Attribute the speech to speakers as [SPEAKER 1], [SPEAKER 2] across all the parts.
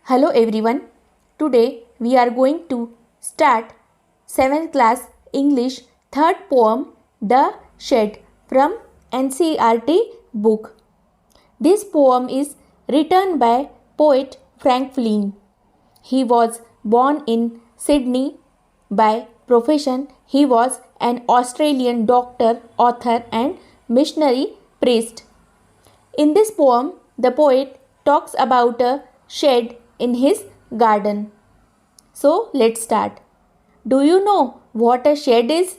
[SPEAKER 1] Hello everyone. Today we are going to start 7th class English third poem The Shed from NCERT book. This poem is written by poet Frank Flynn. He was born in Sydney. By profession, he was an Australian doctor, author and missionary priest. In this poem, the poet talks about a shed in his garden. So let's start. Do you know what a shed is?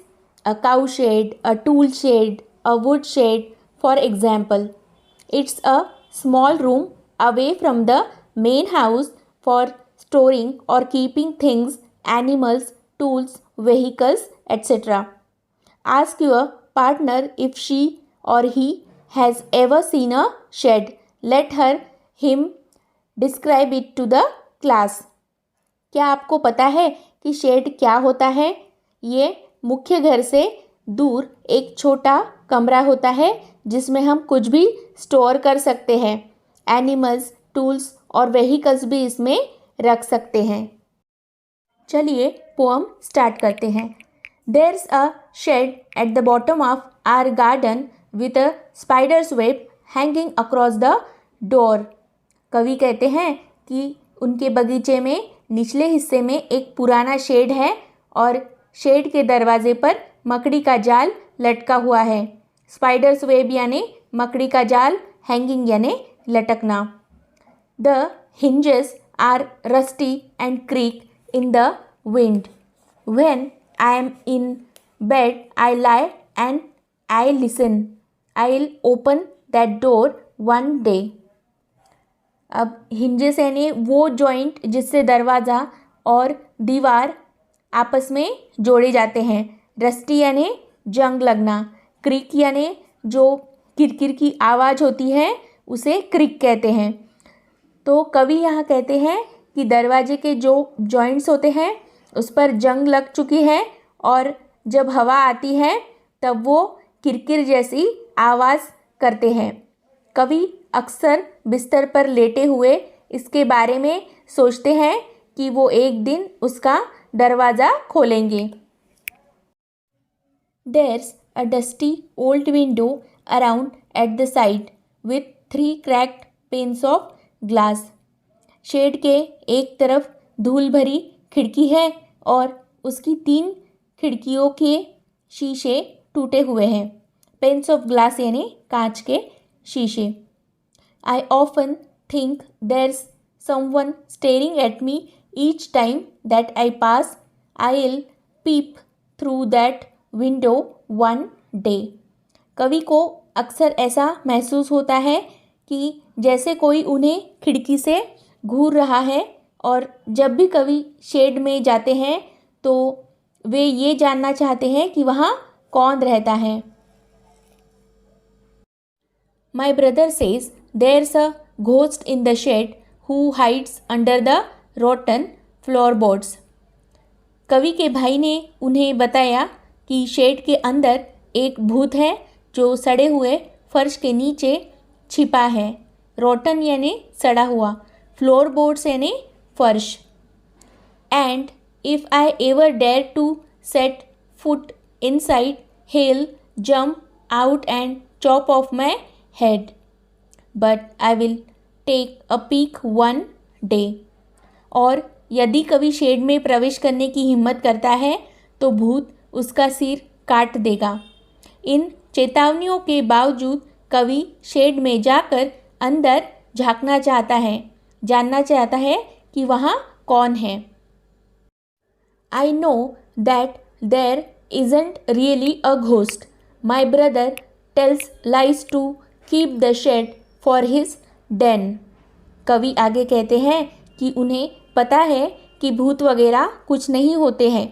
[SPEAKER 1] A cow shed, a tool shed, a wood shed, for example. It's a small room away from the main house for storing or keeping things, animals, tools, vehicles, etc. Ask your partner if she or he has ever seen a shed. Let him describe it to the class. क्या आपको पता है कि shade क्या होता है? ये मुख्य घर से दूर एक छोटा कमरा होता है जिसमें हम कुछ भी स्टोर कर सकते हैं. एनिमल्स, टूल्स और व्हीकल्स भी इसमें रख सकते हैं. चलिए पोएम स्टार्ट करते हैं. There's a shed at the bottom of our garden with a spider's web hanging across the door. कवि कहते हैं कि उनके बगीचे में निचले हिस्से में एक पुराना शेड है और शेड के दरवाजे पर मकड़ी का जाल लटका हुआ है. स्पाइडर्स वेब यानी मकड़ी का जाल, हैंगिंग यानी लटकना. The hinges are rusty and creak in the wind. When I am in bed, I lie and I listen. I'll open that door one day. अब hinges यानी वो जॉइंट जिससे दरवाज़ा और दीवार आपस में जोड़े जाते हैं. रस्टी यानी जंग लगना. क्रिक यानी जो किरकिर की आवाज़ होती है उसे क्रिक कहते हैं. तो कवि यहाँ कहते हैं कि दरवाजे के जो जॉइंट्स होते हैं उस पर जंग लग चुकी है और जब हवा आती है तब वो किरकिर जैसी आवाज़ करते हैं. कवि अक्सर बिस्तर पर लेटे हुए इसके बारे में सोचते हैं कि वो एक दिन उसका दरवाज़ा खोलेंगे. There's a dusty old window around at the side with 3 cracked panes of glass. Shed के एक तरफ धूल भरी खिड़की है और उसकी 3 खिड़कियों के शीशे टूटे हुए हैं. पेन्स ऑफ ग्लास यानी कांच के शीशे. I often think there's someone staring at me each time that I pass. I'll peep through that window one day. कवि को अक्सर ऐसा महसूस होता है कि जैसे कोई उन्हें खिड़की से घूर रहा है और जब भी कवि शेड में जाते हैं तो वे ये जानना चाहते हैं कि वहाँ कौन रहता है. My brother says there's a ghost in the shed who hides under the rotten floorboards. कवि के भाई ने उन्हें बताया कि शेड के अंदर एक भूत है जो सड़े हुए फर्श के नीचे छिपा है. रोटन यानी सड़ा हुआ, फ्लोरबोर्ड्स यानी फर्श. And if I ever dare to set foot inside he'll jump out and chop off my head. But I will take a peek one day. और यदि कभी शेड में प्रवेश करने की हिम्मत करता है तो भूत उसका सिर काट देगा. इन चेतावनियों के बावजूद कवि शेड में जाकर अंदर झांकना चाहता है, जानना चाहता है कि वहाँ कौन है. I know that there isn't really a ghost. My brother tells lies to keep the shed for his den. कवि आगे कहते हैं कि उन्हें पता है कि भूत वगैरह कुछ नहीं होते हैं.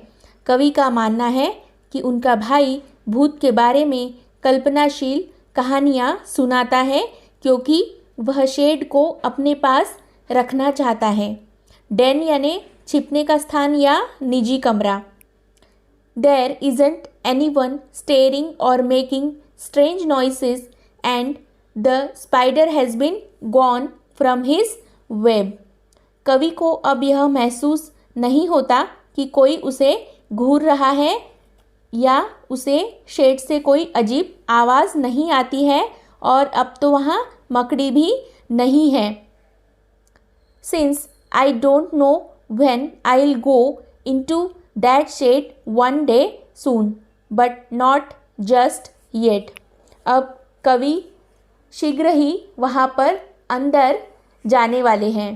[SPEAKER 1] कवि का मानना है कि उनका भाई भूत के बारे में कल्पनाशील कहानियाँ सुनाता है क्योंकि वह शेड को अपने पास रखना चाहता है. डेन यानी छिपने का स्थान या निजी कमरा. There isn't anyone staring or making strange noises and the spider has been gone from his web. कवि को अब यह महसूस नहीं होता कि कोई उसे घूर रहा है या उसे शेड से कोई अजीब आवाज़ नहीं आती है और अब तो वहाँ मकड़ी भी नहीं है। Since I don't know when I will go into that shed one day soon but not just yet. अब कवि शीघ्र ही वहाँ पर अंदर जाने वाले हैं।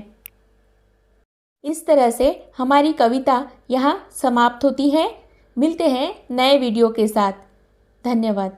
[SPEAKER 1] इस तरह से हमारी कविता यहाँ समाप्त होती है। मिलते हैं नए वीडियो के साथ। धन्यवाद।